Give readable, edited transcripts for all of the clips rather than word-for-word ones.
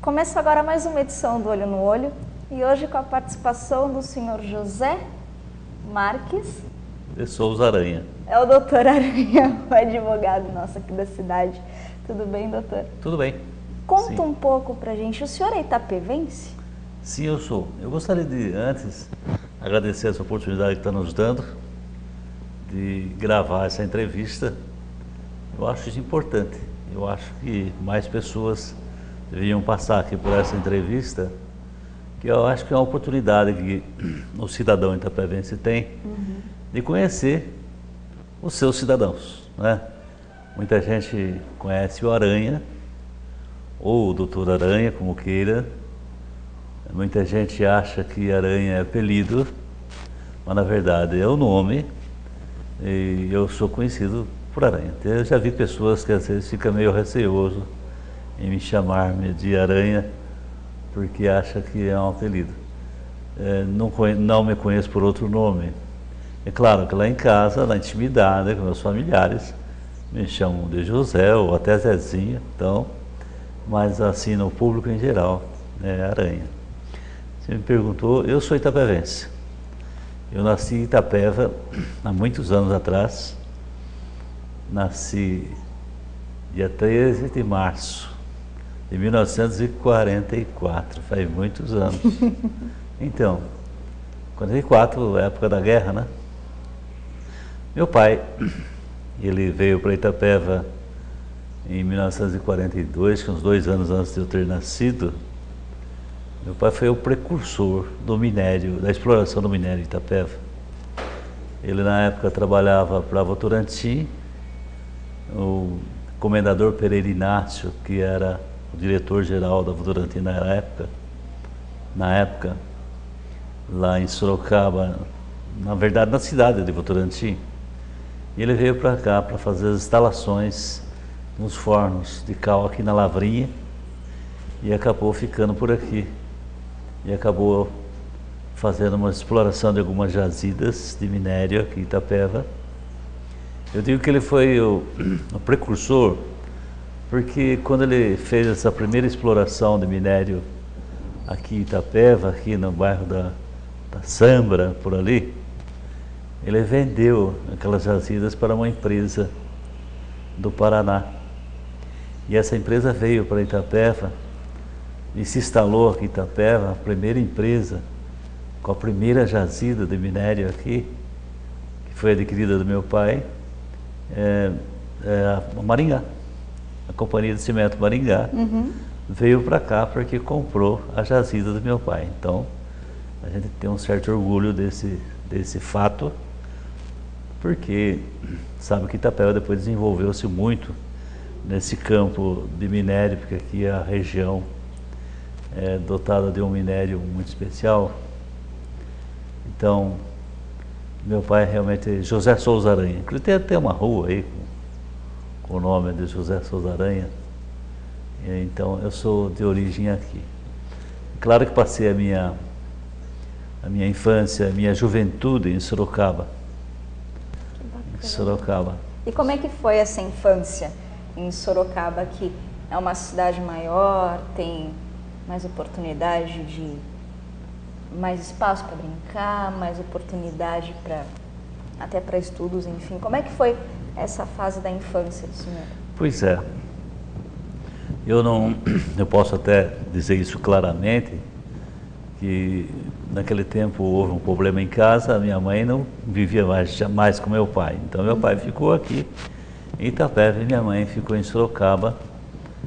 Começa agora mais uma edição do Olho no Olho e hoje com a participação do senhor José Marques de Souza Aranha. É o doutor Aranha, o advogado nosso aqui da cidade. Tudo bem, doutor? Tudo bem. Conta Sim. um pouco pra gente, o senhor é itapevense? Sim, eu sou. Eu gostaria de, antes, agradecer essa oportunidade que está nos dando de gravar essa entrevista. Eu acho isso importante. Eu acho que mais pessoas deviam passar aqui por essa entrevista, que eu acho que é uma oportunidade que o cidadão itapevense tem de conhecer os seus cidadãos, né? Muita gente conhece o Aranha, ou o doutor Aranha, como queira. Muita gente acha que Aranha é apelido, mas na verdade é o nome, e eu sou conhecido por Aranha. Eu já vi pessoas que às vezes ficam meio receoso em me chamar de Aranha, porque acha que é um apelido. Não me conheço por outro nome. É claro que lá em casa, na intimidade, com meus familiares, me chamam de José ou até Zezinho, então, mas assim, no público em geral, é Aranha. Você me perguntou, eu sou itapevense. Eu nasci em Itapeva há muitos anos atrás. Nasci dia 13 de março de 1944, faz muitos anos. Então, 44, época da guerra, né? Meu pai, ele veio para Itapeva em 1942, que uns 2 anos antes de eu ter nascido. Meu pai foi o precursor do minério, da exploração do minério de Itapeva. Ele na época trabalhava para Votorantim, o comendador Pereira Inácio, que era o diretor-geral da Votorantim na época, lá em Sorocaba, na verdade na cidade de Votorantim. E ele veio para cá para fazer as instalações nos fornos de cal aqui na Lavrinha e acabou ficando por aqui. E acabou fazendo uma exploração de algumas jazidas de minério aqui em Itapeva. Eu digo que ele foi o precursor, porque quando ele fez essa primeira exploração de minério aqui em Itapeva, aqui no bairro da Sambra, por ali, ele vendeu aquelas jazidas para uma empresa do Paraná. E essa empresa veio para Itapeva e se instalou aqui em Itapeva, a primeira empresa com a primeira jazida de minério aqui, que foi adquirida do meu pai, a Maringá. A Companhia de Cimento Maringá veio para cá porque comprou a jazida do meu pai. Então, a gente tem um certo orgulho desse fato, porque sabe que Itapeva depois desenvolveu-se muito nesse campo de minério, porque aqui a região é dotada de um minério muito especial. Então, meu pai realmente é José Souza Aranha. Ele tem até uma rua aí com o nome de José Souza Aranha. Então, eu sou de origem aqui. Claro que passei a minha infância, a minha juventude em Sorocaba. Em Sorocaba. E como é que foi essa infância em Sorocaba, que é uma cidade maior, tem mais oportunidade de mais espaço para brincar, mais oportunidade até para estudos, enfim. Como é que foi essa fase da infância do senhor? Pois é. Eu posso até dizer isso claramente, que naquele tempo houve um problema em casa, a minha mãe não vivia mais com meu pai. Então meu pai ficou aqui em Itapeva e minha mãe ficou em Sorocaba,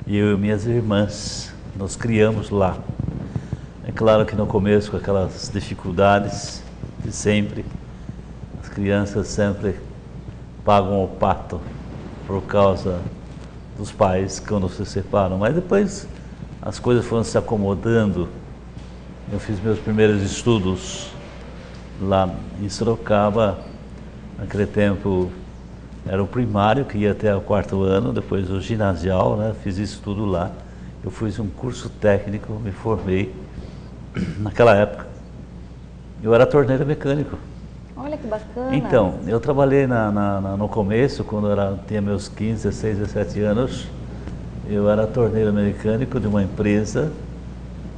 e eu e minhas irmãs nos criamos lá. É claro que no começo, com aquelas dificuldades de sempre, as crianças sempre pagam o pato por causa dos pais quando se separam, mas depois as coisas foram se acomodando. Eu fiz meus primeiros estudos lá em Sorocaba. Naquele tempo era o primário, que ia até o 4º ano, depois o ginasial, né? Fiz isso tudo lá. Eu fiz um curso técnico, me formei. Naquela época, eu era torneiro mecânico. Olha que bacana. Então, eu trabalhei no começo, quando tinha meus 15, 16, 17 anos, eu era torneiro mecânico de uma empresa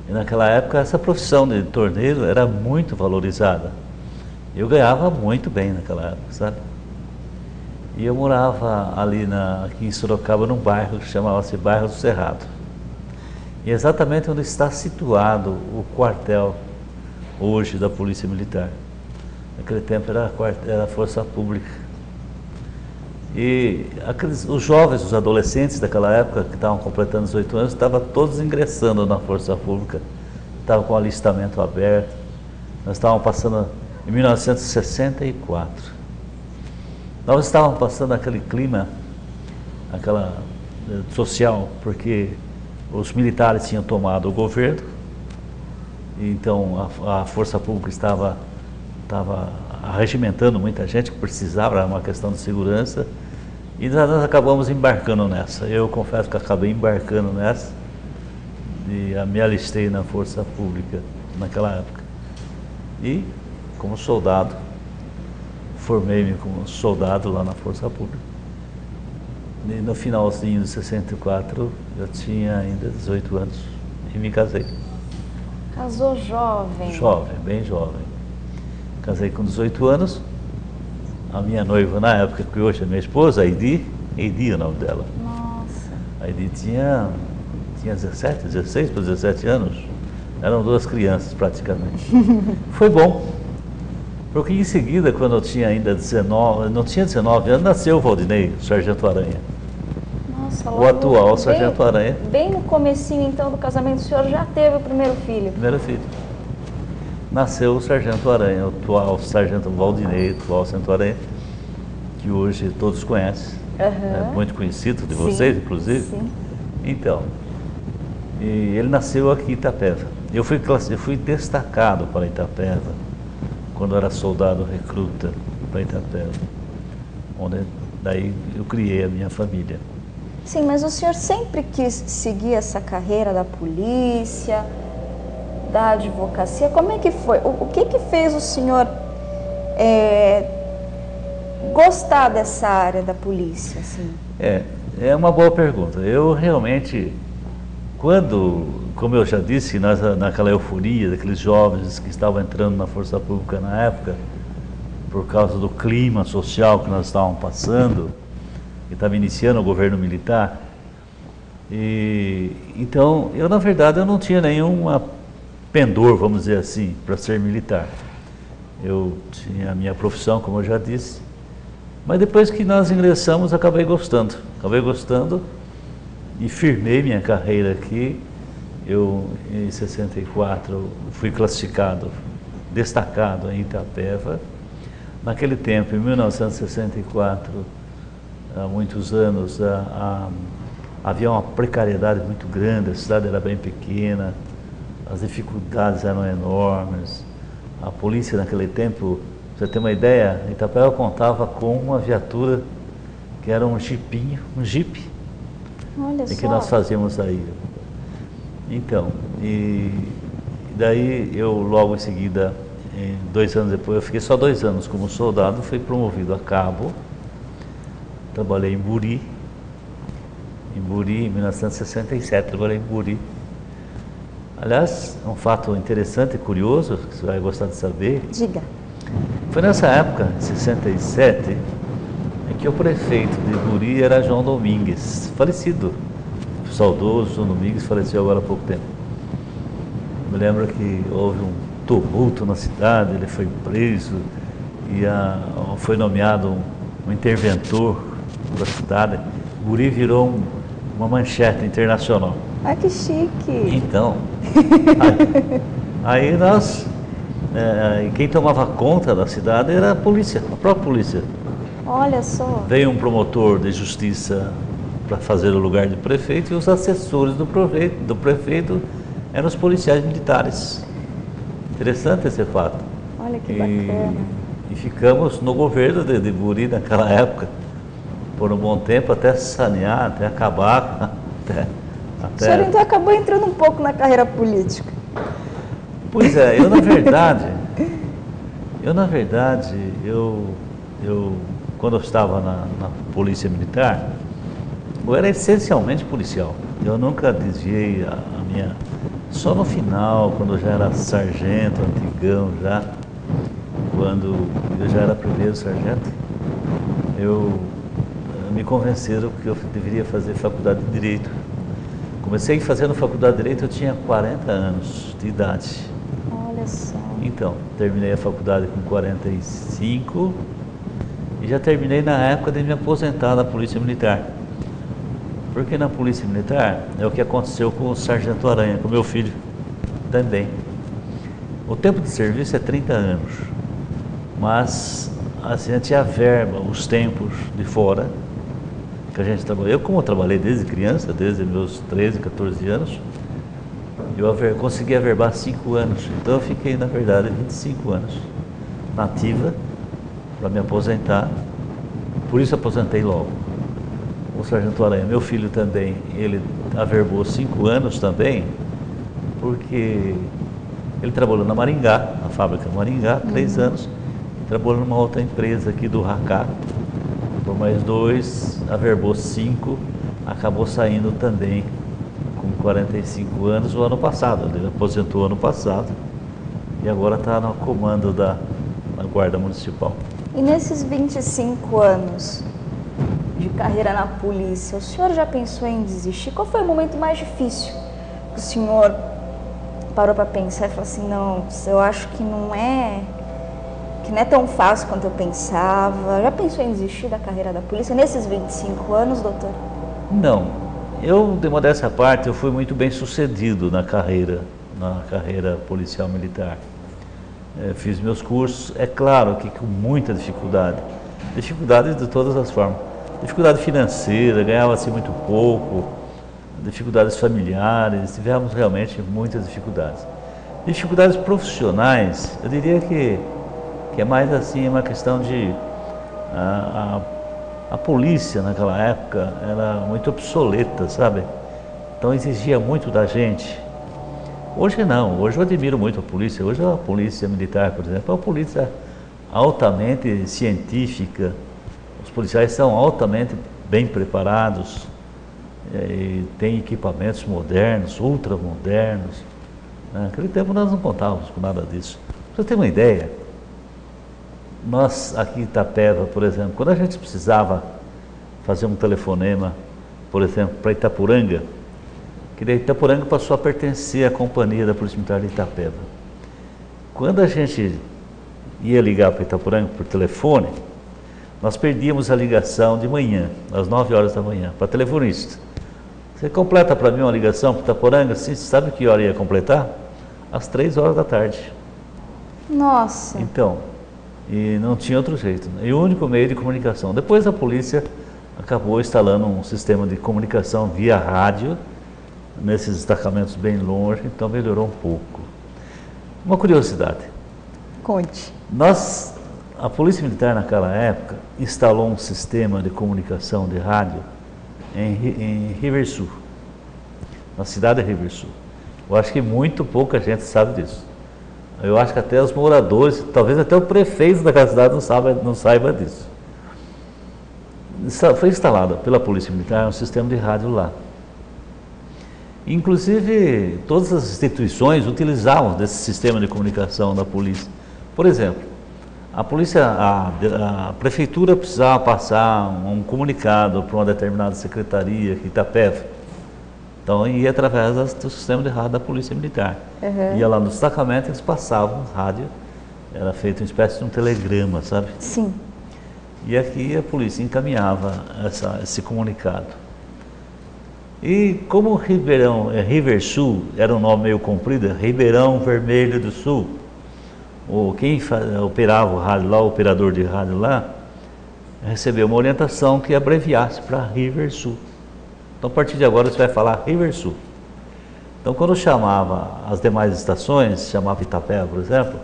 E naquela época essa profissão de torneiro era muito valorizada. Eu ganhava muito bem naquela época, sabe? E eu morava ali aqui em Sorocaba, num bairro que chamava-se Bairro do Cerrado. E exatamente onde está situado o quartel hoje da Polícia Militar. Naquele tempo era a Força Pública. E os jovens, os adolescentes daquela época, que estavam completando 18 anos, estavam todos ingressando na Força Pública, estavam com o alistamento aberto. Nós estávamos passando em 1964. Nós estávamos passando aquele clima, social, porque os militares tinham tomado o governo, então a Força Pública estava arregimentando muita gente que precisava, era uma questão de segurança, e nós acabamos embarcando nessa. Eu confesso que acabei embarcando nessa e me alistei na Força Pública naquela época. E, como soldado, formei-me como soldado lá na Força Pública. E no finalzinho de 64, eu tinha ainda 18 anos e me casei. Casou jovem? Jovem, bem jovem. Casei com 18 anos. A minha noiva na época, que hoje é minha esposa, a Heidi é o nome dela. Nossa. A Heidi tinha 16 para 17 anos. Eram duas crianças praticamente. Foi bom. Porque em seguida, quando eu tinha ainda 19, não tinha 19 anos, nasceu o Valdinei, o Sargento Aranha. Nossa, O atual Sargento Aranha. Bem no comecinho então do casamento, o senhor já teve o primeiro filho? Primeiro filho. Nasceu o Sargento Aranha, o atual Sargento Valdinei, o atual Sargento Aranha, que hoje todos conhecem. É muito conhecido de vocês, inclusive. Sim. Então, e ele nasceu aqui em Itapeva. Eu fui destacado para Itapeva, quando eu era soldado recruta para Itapeva, onde daí eu criei a minha família. Sim, mas o senhor sempre quis seguir essa carreira da polícia, da advocacia? Como é que foi? O que fez o senhor gostar dessa área da polícia? Assim? É uma boa pergunta. Eu realmente, como eu já disse, nós, naquela euforia daqueles jovens que estavam entrando na Força Pública na época, por causa do clima social que nós estávamos passando, que estava iniciando o governo militar, então, na verdade, eu não tinha nenhuma pendor, vamos dizer assim, para ser militar. Eu tinha a minha profissão, como eu já disse, mas depois que nós ingressamos, acabei gostando e firmei minha carreira aqui. Eu, em 64, fui classificado, destacado em Itapeva. Naquele tempo, em 1964, há muitos anos, havia uma precariedade muito grande, a cidade era bem pequena, as dificuldades eram enormes. A polícia naquele tempo, pra você ter uma ideia, Itapeva contava com uma viatura que era um jeep, Olha só. que nós fazíamos aí. Então, e daí eu logo em seguida, 2 anos depois, eu fiquei só 2 anos como soldado, fui promovido a cabo, trabalhei em Buri, em 1967, trabalhei em Buri. Aliás, um fato interessante e curioso, que você vai gostar de saber. Diga. Foi nessa época, em 67, em que o prefeito de Buri era João Domingues, falecido. O saudoso João Domingues faleceu agora há pouco tempo. Me lembro que houve um tumulto na cidade, ele foi preso e foi nomeado um interventor da cidade. Buri virou uma manchete internacional. Ah, que chique! Então, aí quem tomava conta da cidade era a polícia, a própria polícia. Olha só. Veio um promotor de justiça para fazer o lugar de prefeito e os assessores do prefeito eram os policiais militares. Interessante esse fato. Olha que bacana. E ficamos no governo de Buri naquela época, por um bom tempo, até sanear, até acabar, O senhor então acabou entrando um pouco na carreira política. Pois é, eu na verdade, quando eu estava na Polícia Militar, eu era essencialmente policial. Eu nunca desviei a minha Só no final, quando eu já era sargento, antigão já, quando eu já era primeiro sargento, me convenceram que eu deveria fazer faculdade de Direito. Comecei fazendo faculdade de Direito, eu tinha 40 anos de idade. Olha só. Então, terminei a faculdade com 45 e já terminei na época de me aposentar da Polícia Militar. Porque na Polícia Militar é o que aconteceu com o Sargento Aranha, com meu filho também. O tempo de serviço é 30 anos, mas a gente averba os tempos de fora que a gente trabalhou. Eu, como eu trabalhei desde criança, desde meus 13, 14 anos, eu consegui averbar 5 anos. Então eu fiquei, na verdade, 25 anos na ativa para me aposentar. Por isso aposentei logo. O Sargento Aranha, meu filho também, ele averbou 5 anos também, porque ele trabalhou na Maringá, na fábrica Maringá, 3 anos, trabalhou numa outra empresa aqui do Racá, por mais 2, averbou 5, acabou saindo também com 45 anos o ano passado. Ele aposentou ano passado e agora está no comando da Guarda Municipal. E nesses 25 anos de carreira na polícia, o senhor já pensou em desistir? Qual foi o momento mais difícil que o senhor parou para pensar e falou assim, não, eu acho que não é tão fácil quanto eu pensava? Já pensou em desistir da carreira da polícia nesses 25 anos, doutor? Não. Eu, de modéstia à parte, eu fui muito bem sucedido na carreira policial militar. Fiz meus cursos, é claro que com muita dificuldade de todas as formas. Dificuldade financeira, ganhava-se muito pouco, dificuldades familiares, tivemos realmente muitas dificuldades. Dificuldades profissionais, eu diria que é mais assim uma questão de... A polícia naquela época era muito obsoleta, sabe? Então exigia muito da gente. Hoje não, hoje eu admiro muito a polícia. Hoje a polícia militar, por exemplo, é uma polícia altamente científica. Os policiais são altamente bem preparados, e têm equipamentos modernos, ultramodernos. Naquele tempo nós não contávamos com nada disso. Pra você ter uma ideia, nós aqui em Itapeva, por exemplo, quando a gente precisava fazer um telefonema, por exemplo, para Itapuranga, que daí Itapuranga passou a pertencer à companhia da Polícia Militar de Itapeva. Quando a gente ia ligar para Itapuranga por telefone, nós perdíamos a ligação de manhã, às 9 horas da manhã, para telefonista. Você completa para mim uma ligação para Itaporanga? Sim, você sabe que hora ia completar? Às 3 horas da tarde. Nossa! Então, e não tinha outro jeito. E o único meio de comunicação. Depois a polícia acabou instalando um sistema de comunicação via rádio, nesses destacamentos bem longe, então melhorou um pouco. Uma curiosidade. Conte. A Polícia Militar naquela época instalou um sistema de comunicação de rádio em Riversul, na cidade de Riversul. Eu acho que muito pouca gente sabe disso. Eu acho que até os moradores, talvez até o prefeito daquela cidade não saiba disso. Foi instalado pela Polícia Militar um sistema de rádio lá. Inclusive, todas as instituições utilizavam desse sistema de comunicação da polícia. Por exemplo, a prefeitura precisava passar um comunicado para uma determinada secretaria, Itapeva. Então ia através do sistema de rádio da Polícia Militar. Uhum. Ia lá no destacamento, eles passavam rádio, era feito uma espécie de um telegrama, sabe? Sim. E aqui a polícia encaminhava esse comunicado. E como Riversul era um nome meio comprido, Ribeirão Vermelho do Sul, quem operava o rádio lá, o operador de rádio lá, recebeu uma orientação que abreviasse para Riversul. Então, a partir de agora, você vai falar Riversul. Então, quando chamava as demais estações, chamava Itapeva, por exemplo,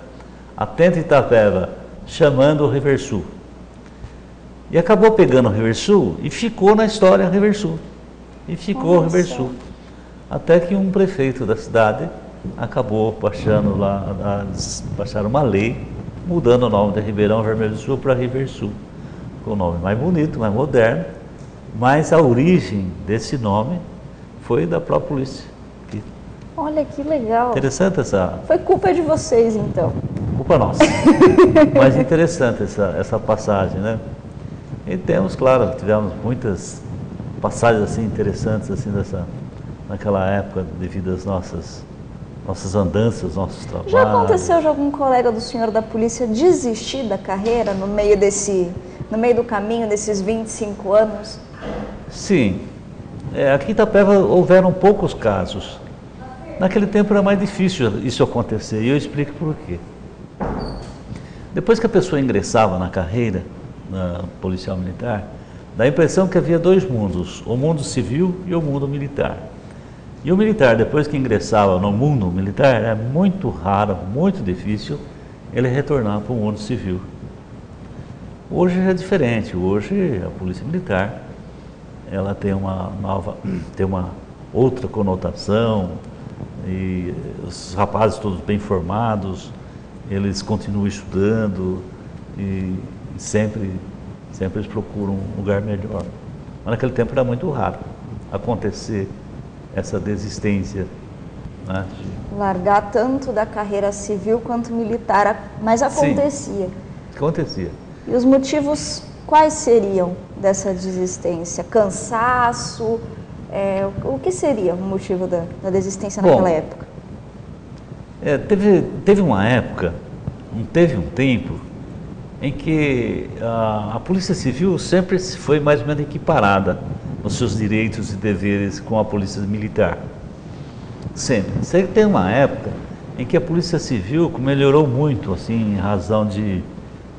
atento Itapeva, chamando o Riversul. E acabou pegando o Riversul e ficou na história Riversul. E ficou o Riversul. Até que um prefeito da cidade acabou baixando baixaram uma lei, mudando o nome de Ribeirão Vermelho do Sul para Riversul. Com o nome mais bonito, mais moderno, mas a origem desse nome foi da própria polícia. Olha que legal. Interessante essa... Foi culpa de vocês, então. Culpa nossa. Mas interessante essa passagem, né? E temos, claro, tivemos muitas passagens assim interessantes assim naquela época, devido às nossas andanças, nossos trabalhos. Já aconteceu de algum colega do senhor da polícia desistir da carreira no meio do caminho desses 25 anos? Sim. Aqui em Itapeva houveram poucos casos. Naquele tempo era mais difícil isso acontecer, e eu explico por quê. Depois que a pessoa ingressava na carreira, na policial militar, dá a impressão que havia dois mundos, o mundo civil e o mundo militar. E o militar, depois que ingressava no mundo militar, é muito raro, muito difícil ele retornar para o mundo civil. Hoje é diferente, hoje a polícia militar, ela tem uma outra conotação, e os rapazes todos bem formados, eles continuam estudando e sempre eles procuram um lugar melhor. Mas naquele tempo era muito raro acontecer essa desistência, né? Largar tanto da carreira civil quanto militar, mas acontecia. Sim, acontecia. E os motivos quais seriam dessa desistência? Cansaço? O que seria o motivo da desistência naquela época? Teve uma época, teve um tempo, em que a Polícia Civil sempre foi mais ou menos equiparada nos seus direitos e deveres com a Polícia Militar. Sempre. Sempre tem uma época em que a Polícia Civil melhorou muito, assim, em razão de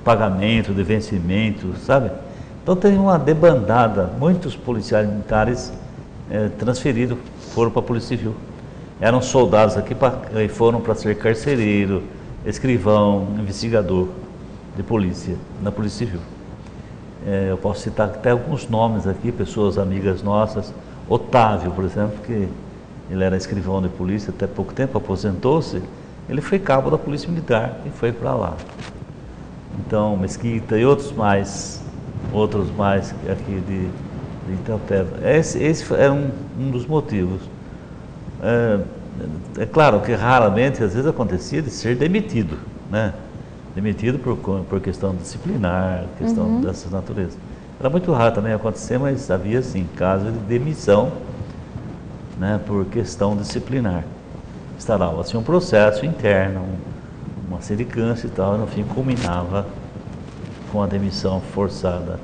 pagamento, de vencimento, sabe? Então teve uma debandada, muitos policiais militares transferidos foram para a Polícia Civil. Eram soldados aqui e foram para ser carcereiro, escrivão, investigador de polícia, na Polícia Civil. Eu posso citar até alguns nomes aqui, pessoas amigas nossas. Otávio, por exemplo, que ele era escrivão de polícia até pouco tempo, aposentou-se, ele foi cabo da Polícia Militar e foi para lá. Então, Mesquita e outros mais aqui de Itapeva. Esse é um dos motivos. É claro que raramente, às vezes acontecia de ser demitido, né? Demitido por questão disciplinar, questão dessa natureza. Era muito raro também acontecer, mas havia sim casos de demissão, né, por questão disciplinar. Instalava-se um processo interno, uma sindicância e tal, e no fim culminava com a demissão forçada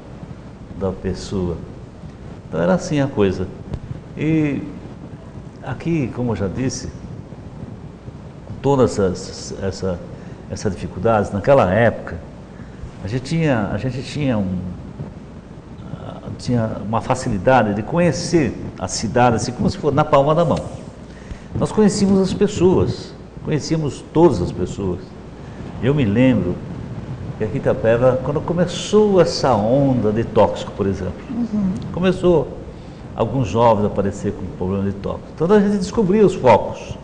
da pessoa. Então era assim a coisa. E aqui, como eu já disse, todas essas dificuldades, naquela época, a gente tinha uma facilidade de conhecer a cidade assim como se fosse na palma da mão. Nós conhecíamos as pessoas, conhecíamos todas as pessoas. Eu me lembro que aqui em Itapeva, quando começou essa onda de tóxico, por exemplo, começou alguns jovens a aparecer com problema de tóxico. Então a gente descobria os focos.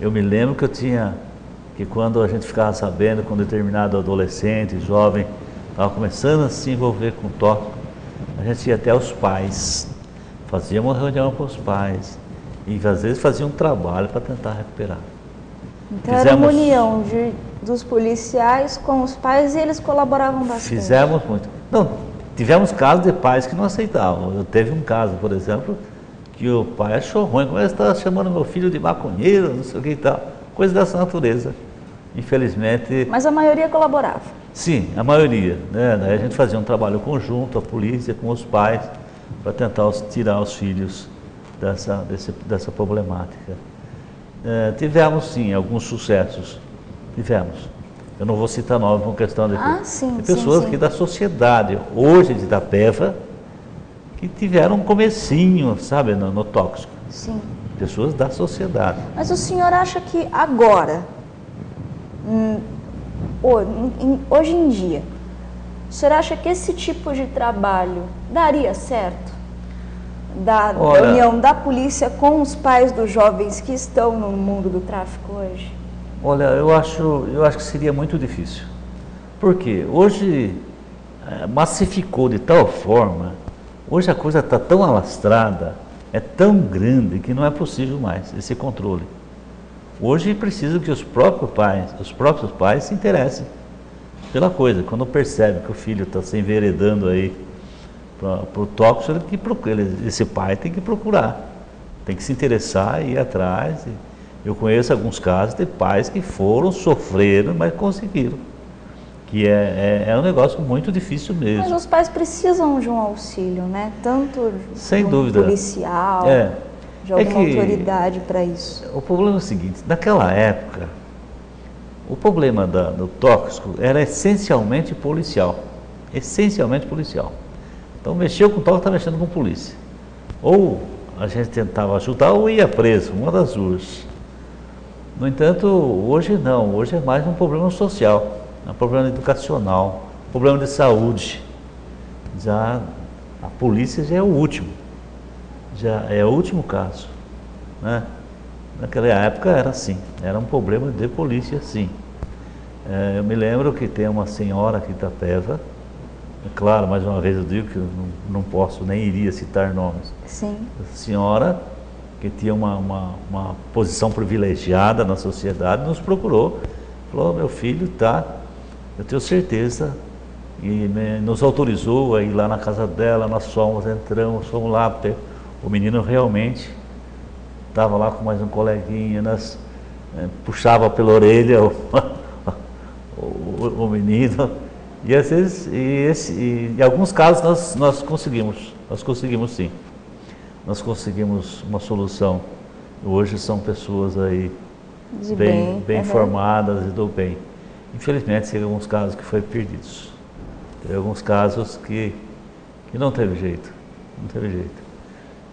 Eu me lembro que quando a gente ficava sabendo que um determinado adolescente, jovem, estava começando a se envolver com tóxico, a gente ia até os pais, fazia uma reunião com os pais e às vezes fazia um trabalho para tentar recuperar. Então era uma união dos policiais com os pais e eles colaboravam bastante. Fizemos muito. Não, tivemos casos de pais que não aceitavam. Teve um caso, por exemplo, que o pai achou ruim, como ele estava chamando meu filho de maconheiro, não sei o que e tal, coisa dessa natureza. Infelizmente... Mas a maioria colaborava? Sim, a maioria, né? Daí a gente fazia um trabalho conjunto, a polícia com os pais, para tentar tirar os filhos dessa problemática. Tivemos sim alguns sucessos, tivemos. Eu não vou citar nomes por questão de pessoas aqui da sociedade, hoje de Itapeva, que tiveram um comecinho, sabe, no tóxico. Sim. Pessoas da sociedade. Mas o senhor acha que agora, hoje em dia, o senhor acha que esse tipo de trabalho daria certo? Da união da polícia com os pais dos jovens que estão no mundo do tráfico hoje? Olha, eu acho que seria muito difícil. Por quê? Hoje massificou de tal forma, hoje a coisa está tão alastrada, é tão grande que não é possível mais esse controle. Hoje precisa que os próprios pais se interessem pela coisa. Quando percebe que o filho está se enveredando aí para o tóxico, esse pai tem que procurar, tem que se interessar e ir atrás. Eu conheço alguns casos de pais que sofreram, mas conseguiram. Que é um negócio muito difícil mesmo. Mas os pais precisam de um auxílio, né? Tanto sem de um dúvida. Policial, de alguma autoridade para isso. O problema é o seguinte, naquela época, o problema do tóxico era essencialmente policial. Essencialmente policial. Então mexeu com tóxico, está mexendo com polícia. Ou a gente tentava ajudar ou ia preso, uma das duas. No entanto, hoje não, hoje é mais um problema social. É um problema educacional, um problema de saúde. Já a polícia já é o último, já é o último caso, né? Naquela época era assim, era um problema de polícia, sim. Eu me lembro que tem uma senhora aqui em Itapeva, é claro, mais uma vez eu digo que eu não posso nem iria citar nomes. Sim. A senhora que tinha uma posição privilegiada na sociedade nos procurou, falou: meu filho está, eu tenho certeza, e nos autorizou a ir lá na casa dela. Nós entramos, fomos lá, porque o menino realmente estava lá com mais um coleguinha, nós puxava pela orelha o menino, e às vezes, em alguns casos nós conseguimos sim, nós conseguimos uma solução. Hoje são pessoas aí bem informadas e do bem. Infelizmente, tem alguns casos que foram perdidos. Tem alguns casos que não teve jeito. Não teve jeito.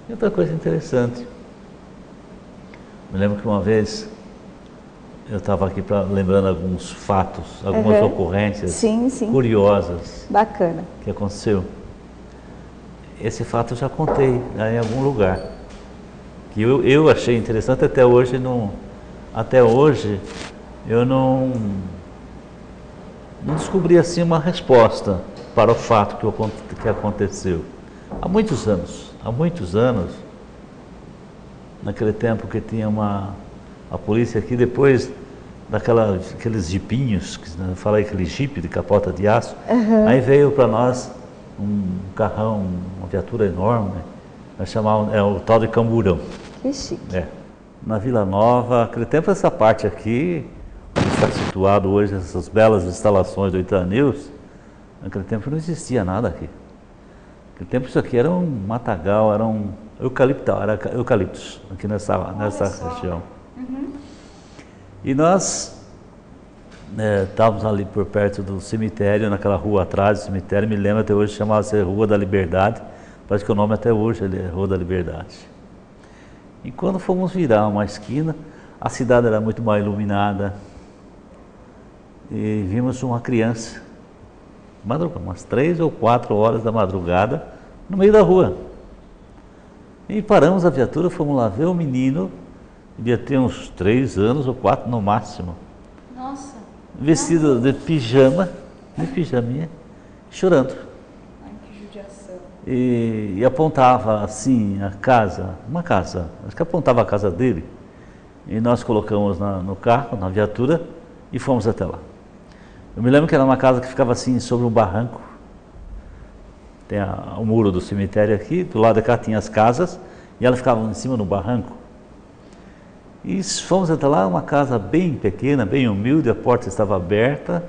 E outra coisa interessante. Me lembro que uma vez eu estava aqui lembrando alguns fatos, algumas ocorrências curiosas. Bacana. Que aconteceu. Esse fato eu já contei em algum lugar. Que eu achei interessante, até hoje eu não descobri assim uma resposta para o fato que aconteceu. Há muitos anos, naquele tempo que tinha a polícia aqui, depois daqueles jipinhos, fala aí, aquele jipe de capota de aço, aí veio para nós um carrão, uma viatura enorme, nós chamávamos, o tal de camburão. Que chique. Na Vila Nova, naquele tempo essa parte aqui, onde está situado hoje essas belas instalações do Itaú News, naquele tempo não existia nada aqui. Naquele tempo isso aqui era um matagal, era eucaliptos aqui nessa região. E nós estávamos ali por perto do cemitério, naquela rua atrás do cemitério, me lembro até hoje, chamava-se Rua da Liberdade, parece que o nome até hoje é Rua da Liberdade. E quando fomos virar uma esquina, a cidade era muito mais iluminada, e vimos uma criança, umas 3 ou 4 horas da madrugada, no meio da rua. E paramos a viatura, fomos lá ver o menino, devia ter uns 3 anos ou 4 no máximo. Nossa! Vestido de pijaminha, chorando. Ai, que judiação. E apontava assim uma casa, acho que apontava a casa dele. E nós colocamos no carro, na viatura, e fomos até lá. Eu me lembro que era uma casa que ficava assim sobre um barranco. Tem o muro do cemitério aqui, do lado de cá tinha as casas, e elas ficavam em cima do barranco. E fomos até lá, uma casa bem pequena, bem humilde, a porta estava aberta,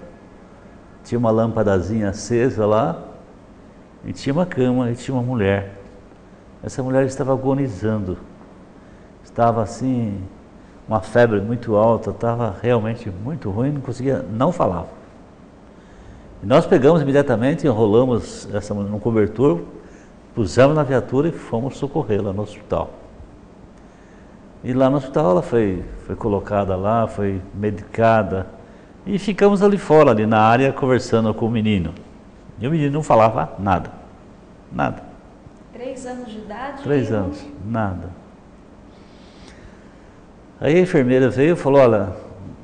tinha uma lâmpadazinha acesa lá, e tinha uma cama, e tinha uma mulher. Essa mulher estava agonizando, estava assim, uma febre muito alta, estava realmente muito ruim, não falava. E nós pegamos imediatamente, enrolamos essa mulher no cobertor, pusemos na viatura e fomos socorrê-la no hospital. E lá no hospital ela foi colocada lá, foi medicada, e ficamos ali fora, ali na área, conversando com o menino. E o menino não falava nada. 3 anos de idade? 3 anos, nada. Aí a enfermeira veio e falou: olha,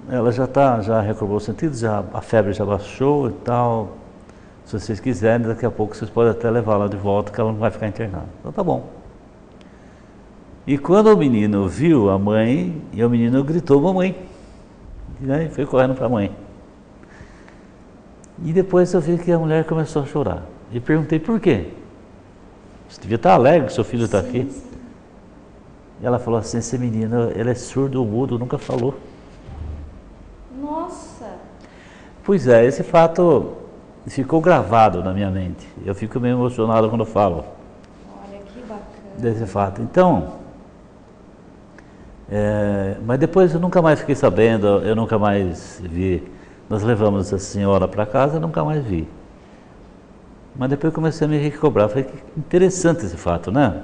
ela já recobrou os sentidos, a febre já baixou e tal. Se vocês quiserem, daqui a pouco vocês podem até levá-la de volta, que ela não vai ficar internada. Então tá bom. E quando o menino viu a mãe, e o menino gritou, mamãe. E aí foi correndo para a mãe. E depois eu vi que a mulher começou a chorar. E perguntei por quê. Você devia estar alegre que seu filho está aqui. Sim. E ela falou assim, esse menino, ele é surdo, mudo, nunca falou. Nossa! Pois é, esse fato ficou gravado na minha mente. Eu fico meio emocionado quando eu falo Olha que bacana. desse fato. Então, mas depois eu nunca mais fiquei sabendo, eu nunca mais vi. Nós levamos essa senhora para casa e nunca mais vi. Mas depois eu comecei a me recobrar. Falei, que interessante esse fato, né?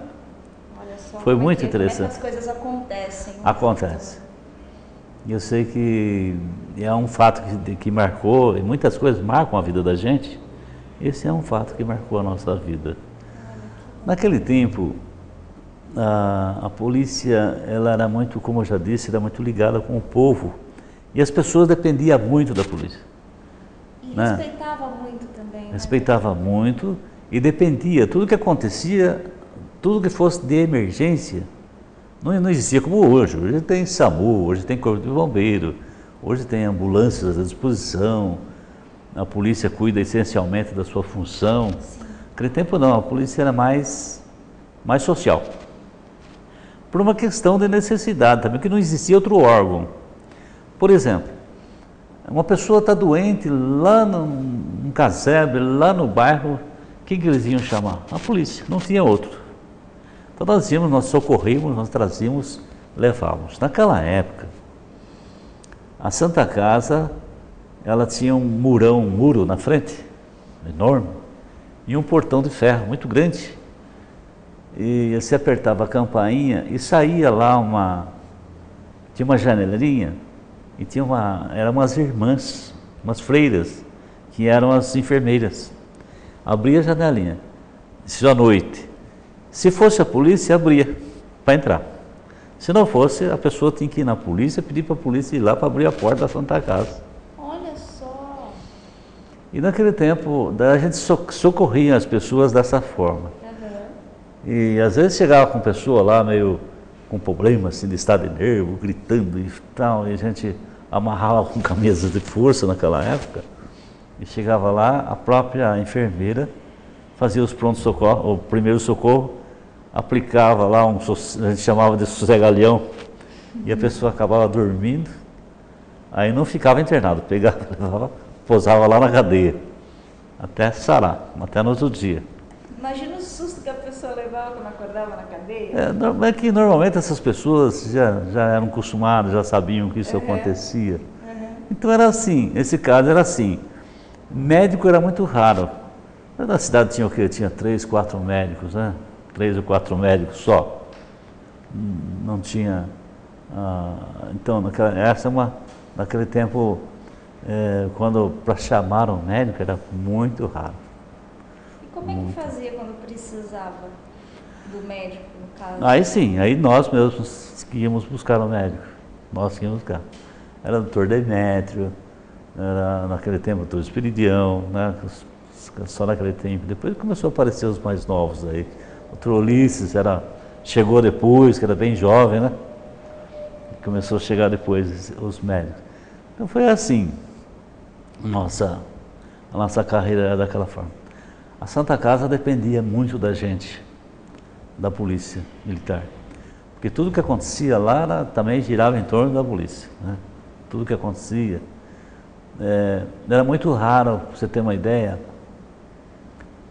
Olha só. Foi muito interessante. Como é que as coisas acontecem. Acontece. E eu sei que é um fato que marcou, e muitas coisas marcam a vida da gente. Esse é um fato que marcou a nossa vida. Naquele tempo, a polícia, ela era muito, como eu já disse, era muito ligada com o povo. E as pessoas dependiam muito da polícia. E né? respeitava muito também. Respeitava muito e dependia. Tudo que acontecia, tudo que fosse de emergência, não existia como hoje. Hoje tem SAMU, hoje tem Corpo de Bombeiro, hoje tem ambulâncias à disposição. A polícia cuida essencialmente da sua função. Sim. Naquele tempo não, a polícia era mais social. Por uma questão de necessidade também, que não existia outro órgão. Por exemplo, uma pessoa está doente lá num casebre, lá no bairro, quem que eles iam chamar? A polícia, não tinha outro. Então nós íamos, nós socorríamos, nós trazíamos, levávamos. Naquela época, a Santa Casa, ela tinha um muro na frente, enorme, e um portão de ferro muito grande. E você apertava a campainha e saía lá tinha uma janelinha e eram umas irmãs, umas freiras, que eram as enfermeiras. Abria a janelinha, isso à noite. Se fosse a polícia, abria para entrar. Se não fosse, a pessoa tinha que ir na polícia, pedir para a polícia ir lá para abrir a porta da Santa Casa. Olha só. E naquele tempo, a gente socorria as pessoas dessa forma. E às vezes chegava com pessoa lá meio com problema assim, de estado de nervo, gritando e tal, e a gente amarrava com camisas de força naquela época, e chegava lá, a própria enfermeira fazia os prontos socorro, o primeiro socorro, aplicava lá a gente chamava de sossegalhão, e a pessoa acabava dormindo, aí não ficava internado, pegava, levava, posava lá na cadeia, até sarar, até no outro dia. Imagina o susto que a pessoa levava quando acordava na cadeia. É que normalmente essas pessoas já eram acostumadas, já sabiam que isso acontecia. Então era assim, esse caso era assim. Médico era muito raro. Na cidade tinha o quê? Tinha 3, 4 médicos, né? 3 ou 4 médicos só. Não tinha... então, naquele tempo, quando para chamar um médico era muito raro. Como é que fazia quando precisava do médico, no caso? Aí sim, aí nós mesmos íamos buscar o médico. Nós íamos buscar. Era doutor Demétrio, era naquele tempo doutor Espiridião, né? Só naquele tempo. Depois começou a aparecer os mais novos aí. O doutor Ulisses chegou depois, que era bem jovem, né? Começou a chegar depois os médicos. Então foi assim, a nossa carreira era daquela forma. A Santa Casa dependia muito da gente, da polícia militar, porque tudo que acontecia lá também girava em torno da polícia, né? Tudo que acontecia. Era muito raro, para você ter uma ideia,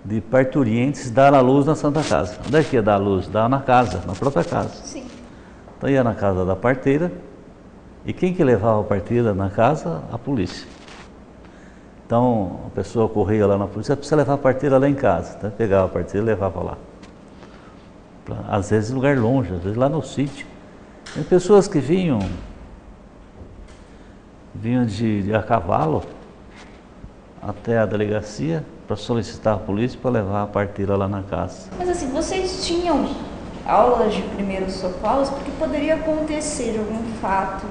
de parturientes dar à luz na Santa Casa. Onde é que ia dar à luz? Dava na casa, na própria casa. Sim. Então ia na casa da parteira, e quem que levava a parteira na casa? A polícia. Então, a pessoa corria lá na polícia, precisa levar a parteira lá em casa. Então, pegava a parteira e levava lá. Às vezes em lugar longe, às vezes lá no sítio. Tem pessoas que vinham a cavalo até a delegacia para solicitar a polícia para levar a parteira lá na casa. Mas assim, vocês tinham aulas de primeiros socorros? Porque poderia acontecer algum fato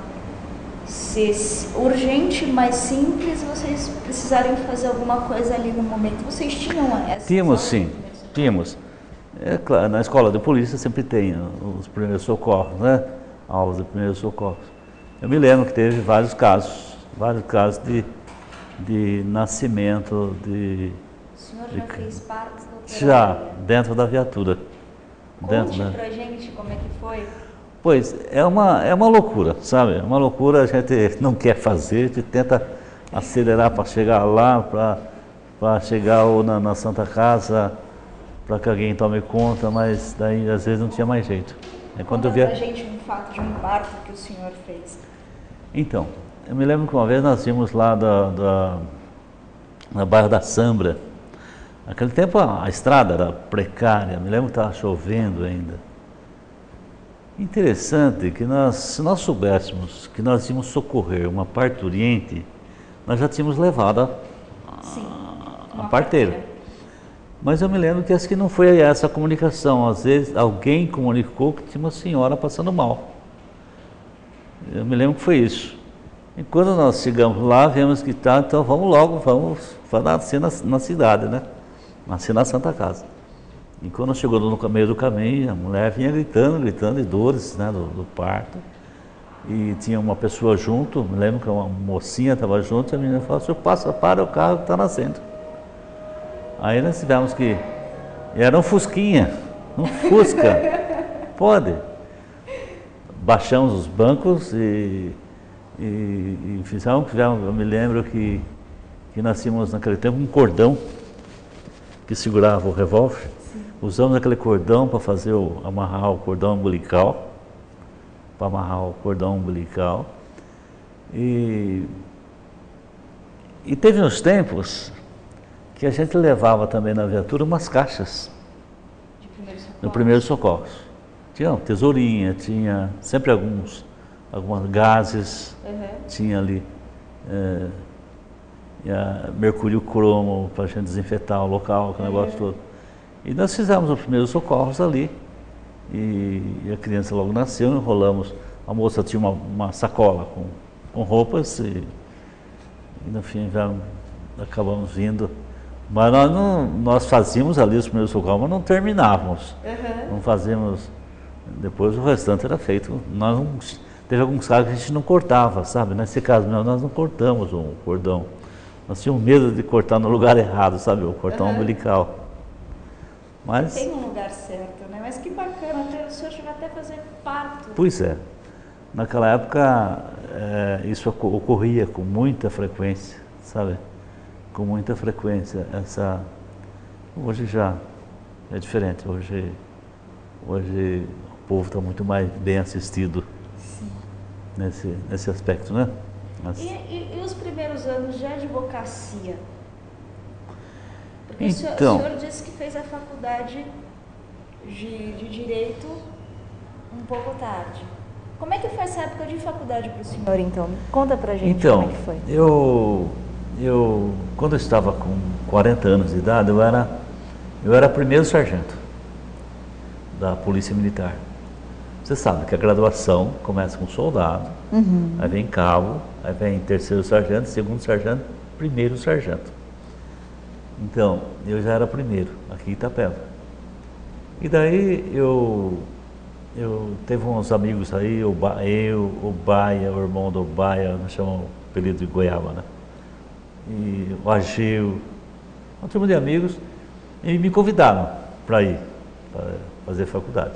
ser urgente, mais simples, vocês precisarem fazer alguma coisa ali no momento. Vocês tinham essa? Tínhamos sim, tínhamos. É claro, na escola de polícia sempre tem os primeiros socorros, né? Aulas de primeiros socorros. Eu me lembro que teve vários casos de nascimento de... O senhor já fez parto, doutora? Já, dentro da viatura. Conte pra gente como é que foi. Pois, é uma loucura, sabe? É uma loucura, a gente não quer fazer, a gente tenta acelerar para chegar lá, para chegar ou na Santa Casa, para que alguém tome conta, mas daí às vezes não tinha mais jeito. Conta pra gente um fato de um parto que o senhor fez. Então, eu me lembro que uma vez nós íamos lá na bairro da Sambra. Naquele tempo a estrada era precária, me lembro que estava chovendo ainda. Interessante que se nós soubéssemos que nós íamos socorrer uma parturiente, nós já tínhamos levado a parteira. Mas eu me lembro que acho que não foi essa a comunicação. Às vezes alguém comunicou que tinha uma senhora passando mal. Eu me lembro que foi isso. E quando nós chegamos lá, vemos que tá, então vamos logo, vamos nascer na cidade, né? Nascer na Santa Casa. E quando chegou no meio do caminho, a mulher vinha gritando de dores, né, do parto. E tinha uma pessoa junto, me lembro que uma mocinha estava junto, e a menina falou, senhor, para o carro que está nascendo. Aí nós tivemos que... Era um Fusquinha, um Fusca. Pode. Baixamos os bancos e fizemos, eu me lembro que nós tínhamos naquele tempo um cordão que segurava o revólver. Sim. Usamos aquele cordão para amarrar o cordão umbilical. Para amarrar o cordão umbilical. E teve uns tempos que a gente levava também na viatura umas caixas de primeiros socorros. Tinha tesourinha, tinha sempre alguns gases, tinha ali mercúrio cromo para a gente desinfetar o local, aquele negócio todo. E nós fizemos os primeiros socorros ali, e a criança logo nasceu, enrolamos, a moça tinha uma sacola com roupas, e no fim já acabamos vindo. Mas nós fazíamos ali os primeiros socorros, mas não terminávamos. Não fazíamos. Depois o restante era feito. Teve alguns casos que a gente não cortava, sabe? Nesse caso nós não cortamos o cordão. Nós tínhamos medo de cortar no lugar errado, sabe? O cordão umbilical. Mas tem um lugar certo, né? Mas que bacana, o senhor chegou até a fazer parto. Pois é. Naquela época isso ocorria com muita frequência, sabe? Com muita frequência. Hoje já é diferente. Hoje o povo está muito mais bem assistido. Sim. Nesse aspecto, né? Mas... E os primeiros anos de advocacia? Porque então, o senhor disse que fez a faculdade de Direito um pouco tarde. Como é que foi essa época de faculdade para o senhor, então? Conta pra gente como é que foi. Quando eu estava com 40 anos de idade, eu era primeiro sargento da Polícia Militar. Você sabe que a graduação começa com soldado, aí vem cabo, aí vem terceiro sargento, segundo sargento, primeiro sargento. Então, eu já era primeiro, aqui em Itapeva. E daí eu teve uns amigos aí, o Baia, o irmão do Baia, nós chamamos o apelido de Goiaba, né? E o Ageu, uma turma de amigos, e me convidaram para ir, para fazer faculdade.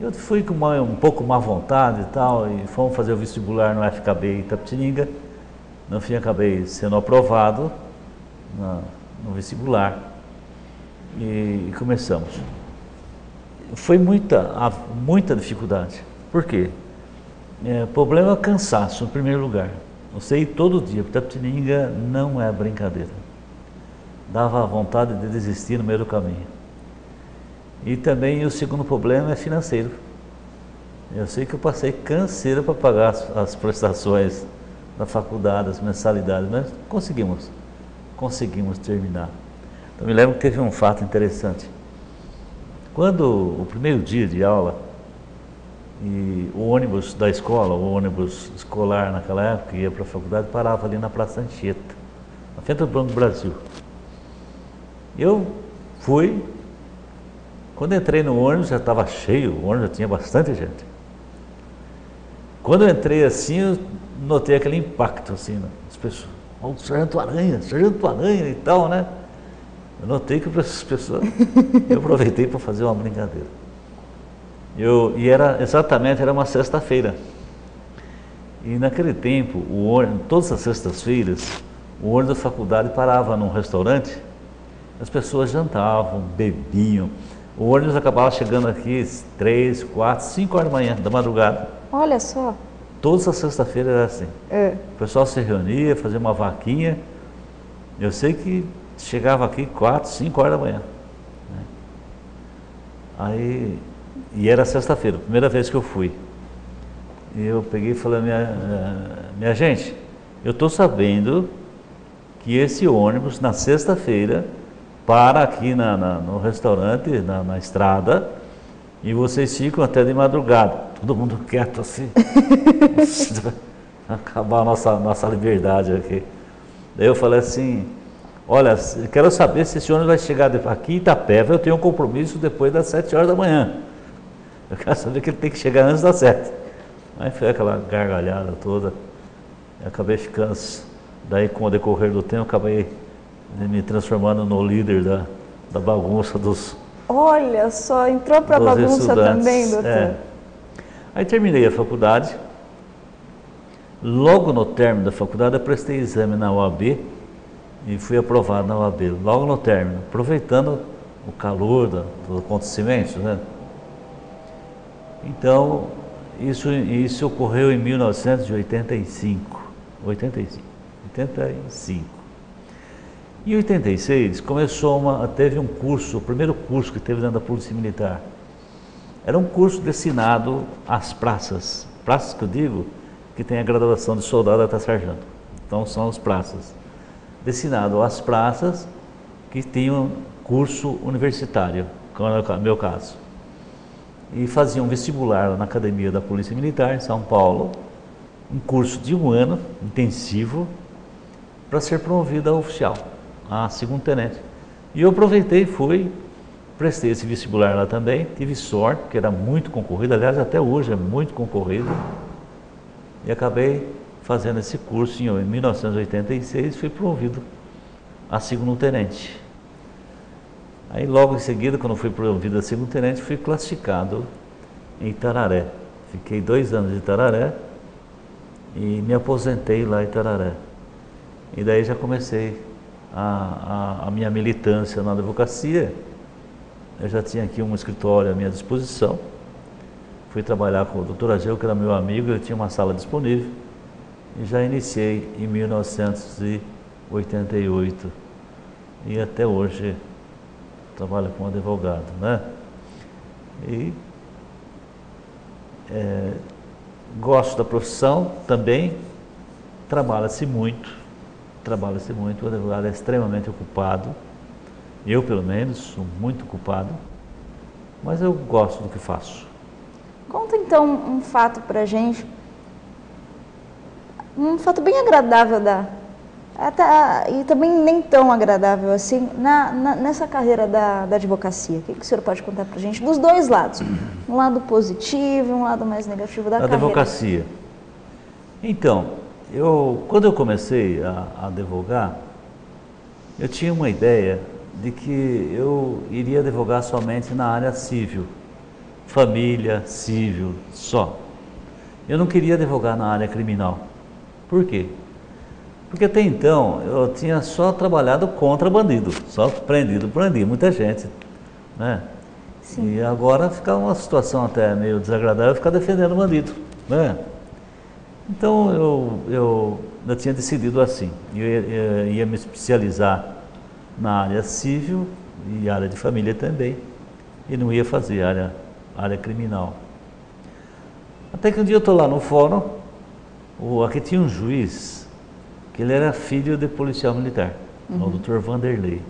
Eu fui com um pouco má vontade e tal, e fomos fazer o vestibular no FKB Itapetininga. No fim acabei sendo aprovado no vestibular e começamos. Foi muita dificuldade. Por quê? Problema cansaço, em primeiro lugar. Você ir todo dia para Itapetininga não é brincadeira. Dava vontade de desistir no meio do caminho. E também o segundo problema é financeiro. Eu sei que eu passei canseira para pagar as prestações da faculdade, as mensalidades, mas conseguimos terminar. Então me lembro que teve um fato interessante. Quando o primeiro dia de aula, e o ônibus da escola, o ônibus escolar naquela época, que ia para a faculdade, parava ali na Praça Anchieta, na frente do Banco do Brasil. Eu fui Quando entrei no ônibus já estava cheio, o ônibus já tinha bastante gente. Quando eu entrei assim, eu notei aquele impacto assim, né? As pessoas, o Sargento Aranha e tal, né? Eu notei que as pessoas, eu aproveitei para fazer uma brincadeira. E era uma sexta-feira. E naquele tempo, todas as sextas-feiras, o ônibus da faculdade parava num restaurante, as pessoas jantavam, bebiam. O ônibus acabava chegando aqui 3, 4, 5 horas da manhã, da madrugada. Olha só. Todas as sextas-feiras era assim. É. O pessoal se reunia, fazia uma vaquinha. Eu sei que chegava aqui 4, 5 horas da manhã. Né? Aí, e era sexta-feira, primeira vez que eu fui. E eu peguei e falei, minha gente, eu estou sabendo que esse ônibus na sexta-feira para aqui no restaurante, na estrada, e vocês ficam até de madrugada. Todo mundo quieto assim. Acabar a nossa liberdade aqui. Daí eu falei assim, olha, eu quero saber se esse ônibus vai chegar aqui em Itapeva, eu tenho um compromisso depois das 7 horas da manhã. Eu quero saber que ele tem que chegar antes das 7. Aí foi aquela gargalhada toda. Eu acabei ficando, daí com o decorrer do tempo, acabei me transformando no líder da bagunça dos... Olha só, entrou para a bagunça estudantes. também, doutor? É. Aí terminei a faculdade. Logo no término da faculdade eu prestei exame na UAB e fui aprovado na UAB, logo no término, aproveitando o calor dos acontecimentos, né? Então, isso ocorreu em 1985. Em 86 teve um curso, o primeiro curso que teve dentro da Polícia Militar. Era um curso destinado às praças. Praças que eu digo, que tem a graduação de soldado até sargento. Então são as praças. Destinado às praças que tinham curso universitário, como é o meu caso. E faziam vestibular na Academia da Polícia Militar, em São Paulo, um curso de 1 ano, intensivo, para ser promovido a oficial, a segundo-tenente. E eu aproveitei e prestei esse vestibular lá também, tive sorte, porque era muito concorrido, aliás, até hoje é muito concorrido, e acabei fazendo esse curso em 1986, fui promovido a segundo-tenente. Aí logo em seguida, quando fui promovido a segundo-tenente, fui classificado em Itararé. Fiquei 2 anos em Itararé e me aposentei lá em Itararé. E daí já comecei a minha militância na advocacia. Eu já tinha aqui um escritório à minha disposição. Fui trabalhar com o Dr. Ageu, que era meu amigo, ele tinha uma sala disponível. E já iniciei em 1988. E até hoje trabalho como advogado, né? E gosto da profissão também, trabalha-se muito, o advogado é extremamente ocupado, eu pelo menos sou muito ocupado, mas eu gosto do que faço. Conta então um fato pra gente, um fato bem agradável e também nem tão agradável assim, nessa carreira da advocacia. O que o senhor pode contar pra gente dos dois lados? Um lado positivo e um lado mais negativo da carreira. Advocacia. Então, quando eu comecei a advogar, eu tinha uma ideia de que eu iria advogar somente na área civil, família, civil, só. Eu não queria advogar na área criminal. Por quê? Porque até então eu tinha só trabalhado contra bandido, só prendi muita gente, né? Sim. E agora fica uma situação até meio desagradável ficar defendendo bandido, né? Então eu tinha decidido assim, eu ia me especializar na área civil e área de família também, e não ia fazer área criminal. Até que um dia eu estou lá no fórum, aqui tinha um juiz, que ele era filho de policial militar, o Dr. Vanderlei.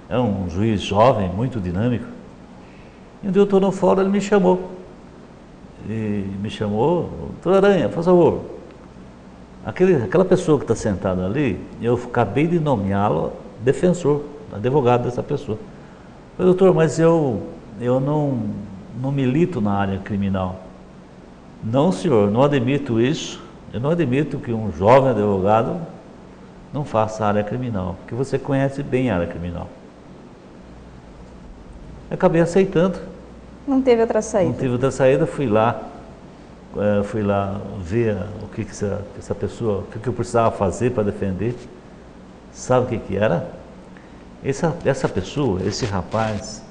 É um juiz jovem, muito dinâmico. E um dia eu estou no fórum, ele me chamou. Doutor Aranha, por favor. Aquela pessoa que está sentada ali, eu acabei de nomeá-lo defensor, advogado dessa pessoa. Eu falei, doutor, mas eu eu não milito na área criminal. Não, senhor, não admito isso. Eu não admito que um jovem advogado não faça área criminal, porque você conhece bem a área criminal. Eu acabei aceitando. Não teve outra saída. Não teve outra saída, fui lá ver o que essa pessoa, o que eu precisava fazer para defender. Sabe o que era? Essa pessoa, esse rapaz,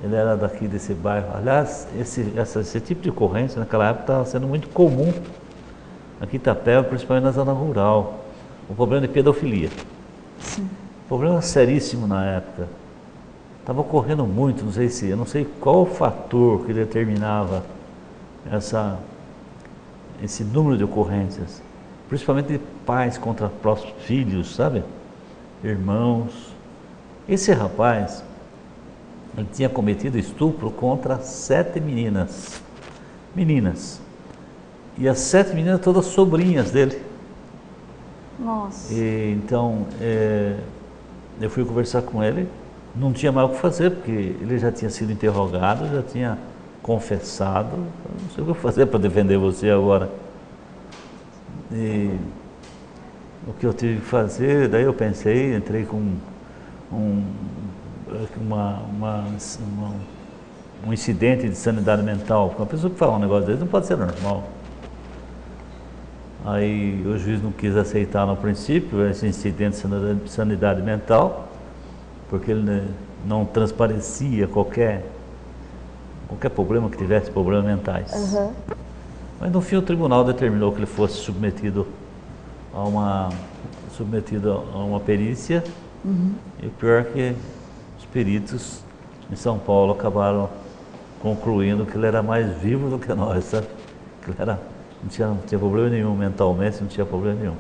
ele era daqui desse bairro. Aliás, esse tipo de ocorrência naquela época estava sendo muito comum aqui em Itapeva, principalmente na zona rural. O problema de pedofilia. Sim. Problema seríssimo na época. Estava ocorrendo muito, eu não sei qual o fator que determinava esse número de ocorrências, principalmente de pais contra próprios filhos, sabe? Irmãos. Esse rapaz, ele tinha cometido estupro contra 7 meninas. E as 7 meninas todas sobrinhas dele. Nossa. Então, eu fui conversar com ele, não tinha mais o que fazer, porque ele já tinha sido interrogado, já tinha confessado, não sei o que eu fazer para defender você agora. E o que eu tive que fazer, daí eu pensei, entrei com um incidente de sanidade mental, porque uma pessoa que fala um negócio desse não pode ser normal. Aí o juiz não quis aceitar no princípio esse incidente de sanidade mental, porque ele não transparecia qualquer problema que tivesse, problemas mentais. Uhum. Mas no fim o tribunal determinou que ele fosse submetido a uma perícia. Uhum. E o pior é que os peritos em São Paulo acabaram concluindo que ele era mais vivo do que nós, sabe? Que ele não tinha problema nenhum mentalmente, não tinha problema nenhum.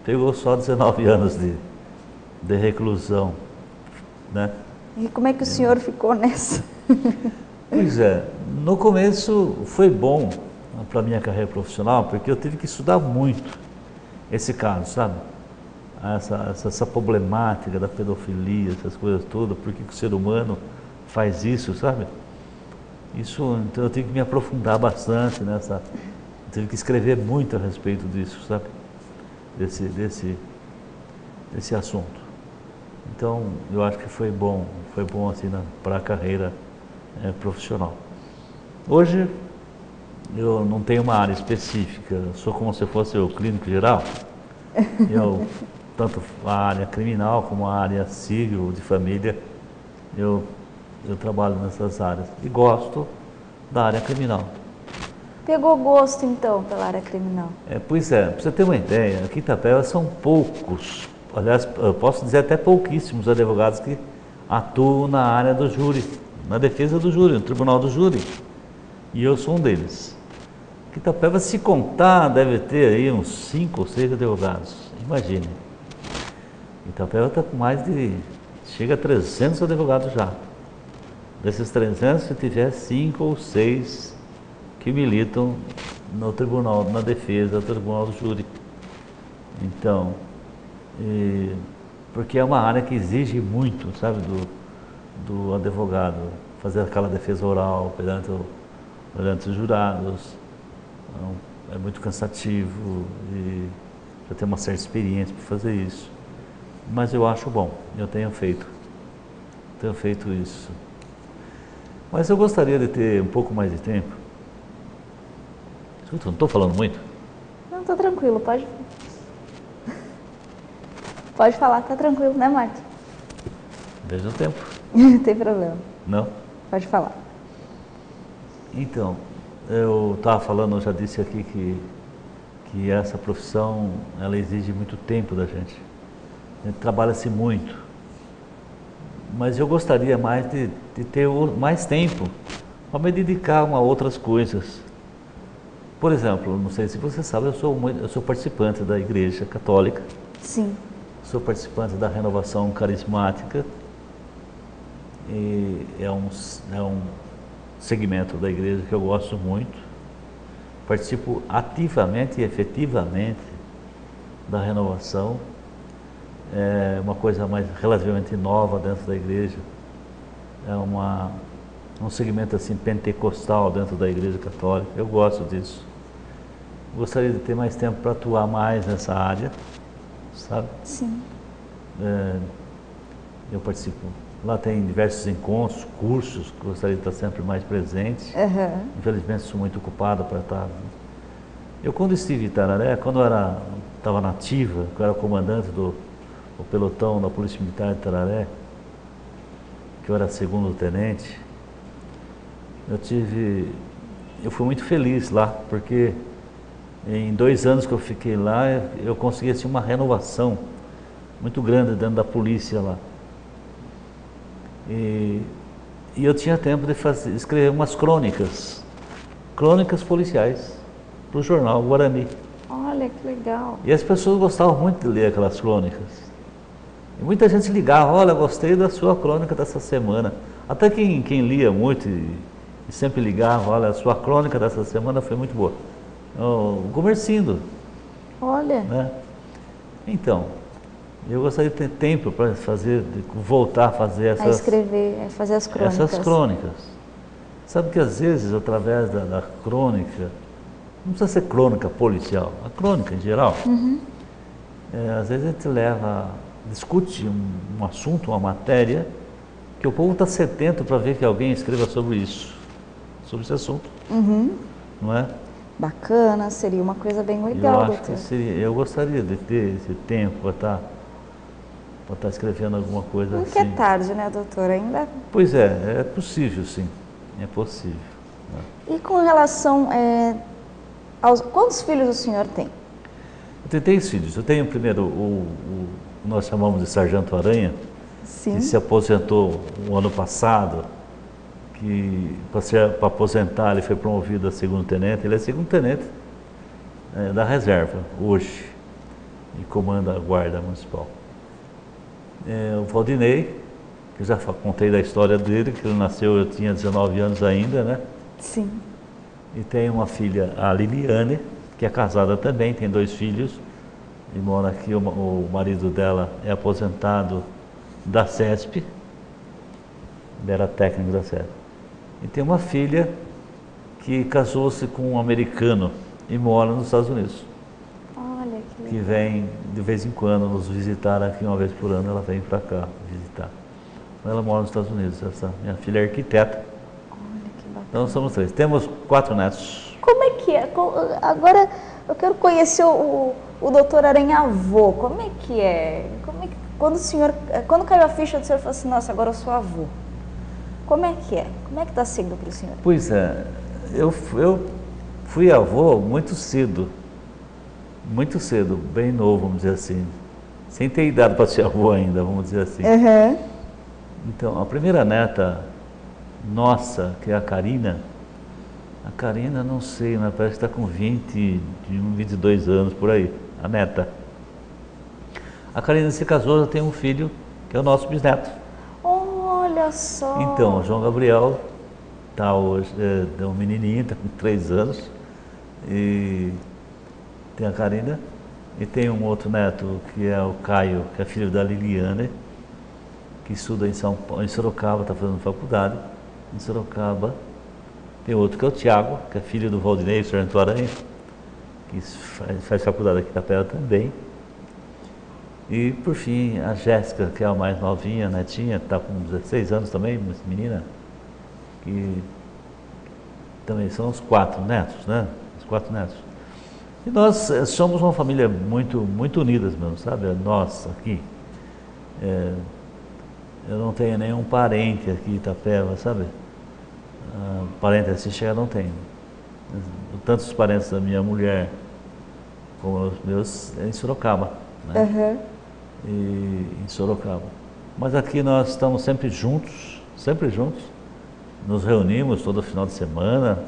Pegou só 19 anos de reclusão, né? E como é que o senhor ficou nessa? Pois é, no começo foi bom para a minha carreira profissional, porque eu tive que estudar muito esse caso, sabe? Essa problemática da pedofilia, essas coisas todas, por que o ser humano faz isso, sabe? Então eu tive que me aprofundar bastante nessa, tive que escrever muito a respeito disso, sabe? Desse assunto. Então eu acho que foi bom assim para a carreira profissional. Hoje eu não tenho uma área específica, sou como se fosse o clínico geral. Eu, tanto a área criminal como a área civil, de família, eu trabalho nessas áreas e gosto da área criminal. Pegou gosto então pela área criminal? Pois é, para você ter uma ideia, aqui em Itapeva são poucos, aliás, eu posso dizer até pouquíssimos advogados que atuam na área do júri, na defesa do júri, no tribunal do júri. E eu sou um deles. Aqui em Itapeva, se contar, deve ter aí uns 5 ou 6 advogados. Imagine. Itapeva está com chega a 300 advogados já. Desses 300, se tiver 5 ou 6 que militam no tribunal, na defesa do tribunal do júri. Então, porque é uma área que exige muito, sabe, do advogado, fazer aquela defesa oral perante os jurados. Então, é muito cansativo e já tem uma certa experiência para fazer isso. Mas eu acho bom, eu tenho feito isso. Mas eu gostaria de ter um pouco mais de tempo. Escuta, não estou falando muito? Não, estou tranquilo, pode falar, está tranquilo, né, Marta? Veja o tempo. Não tem problema. Não? Pode falar. Então, eu estava falando, eu já disse aqui que essa profissão, ela exige muito tempo da gente. A gente trabalha-se muito. Mas eu gostaria mais de ter mais tempo para me dedicar a outras coisas. Por exemplo, não sei se você sabe, eu sou participante da Igreja Católica. Sim. Sou participante da Renovação Carismática. E é um segmento da igreja que eu gosto muito. Participo ativamente e efetivamente da renovação. É uma coisa relativamente nova dentro da igreja. um segmento assim pentecostal dentro da Igreja Católica. Eu gosto disso. Gostaria de ter mais tempo para atuar mais nessa área, sabe? Sim. Eu participo. Lá tem diversos encontros, cursos, que gostaria de estar sempre mais presente. Uhum. Infelizmente sou muito ocupado para estar. Eu quando estive em Itararé, quando eu estava na ativa, eu era comandante do pelotão da Polícia Militar de Itararé, que eu era segundo tenente, eu fui muito feliz lá, porque em 2 anos que eu fiquei lá, eu consegui assim, uma renovação muito grande dentro da polícia lá. E eu tinha tempo de escrever umas crônicas policiais, para o jornal Guarani. Olha, que legal. E as pessoas gostavam muito de ler aquelas crônicas. E muita gente ligava, olha, gostei da sua crônica dessa semana. Até quem lia muito e sempre ligava, olha, a sua crônica dessa semana foi muito boa. O Comercindo. Olha. Né? Então, eu gostaria de ter tempo para voltar a fazer A escrever, a fazer as crônicas. essas crônicas. Sabe que às vezes, através da crônica, não precisa ser crônica policial, a crônica em geral, às vezes a gente discute um assunto, uma matéria, que o povo está sedento para ver que alguém escreva sobre isso, sobre esse assunto, não é? Bacana, seria uma coisa bem legal, doutor. Eu gostaria de ter esse tempo para estar escrevendo alguma coisa assim. Nunca é tarde, né, doutor? Ainda. Pois é possível, sim, é possível. Né? E com relação quantos filhos o senhor tem? Eu tenho 3 filhos. Eu tenho primeiro nós chamamos de Sargento Aranha, Sim. que se aposentou o ano passado, que para aposentar ele foi promovido a segundo tenente. Ele é segundo tenente da reserva hoje e comanda a guarda municipal. O Valdinei, que eu já contei da história dele, que ele nasceu, eu tinha 19 anos ainda, né? Sim. E tem uma filha, a Liliane, que é casada também, tem 2 filhos, e mora aqui, o marido dela é aposentado da CESP, ele era técnico da CESP. E tem uma filha que casou-se com um americano e mora nos Estados Unidos. Olha que Que vem de vez em quando nos visitar aqui, uma vez por ano ela vem para cá visitar. Ela mora nos Estados Unidos, essa minha filha é arquiteta. Olha que bacana. Então somos 3. Temos 4 netos. Como é que é? Agora eu quero conhecer o doutor Aranha avô. Como é que é? Quando caiu a ficha do senhor, falou assim, nossa, agora eu sou avô. Como é que é? Como é que está sendo para o senhor? Pois é, eu fui avô muito cedo, bem novo, vamos dizer assim, sem ter idade para ser avô ainda, vamos dizer assim. Uhum. Então, a primeira neta nossa, que é a Karina, não sei, mas parece que está com 22 anos por aí, a neta. A Karina se casou, já tem um filho, que é o nosso bisneto. Olha só. Então, o João Gabriel está hoje, é um menininho, está com 3 anos, e tem a Karina, e tem um outro neto, que é o Caio, que é filho da Liliane, que estuda em Sorocaba, está fazendo faculdade em Sorocaba. Tem outro que é o Tiago, que é filho do Valdinei, o Sargento Aranha, que faz faculdade aqui na Pera também. E, por fim, a Jéssica, que é a mais novinha, a netinha, está com 16 anos também, menina, que também são os 4 netos, né? Os 4 netos. E nós somos uma família muito, muito unidas mesmo, sabe? Nós aqui. Eu não tenho nenhum parente aqui em Itapeva, sabe? Parente assim chega, não tenho. Tanto os parentes da minha mulher como os meus em Sorocaba, né? Uhum. E em Sorocaba. Mas aqui nós estamos sempre juntos, nos reunimos todo final de semana.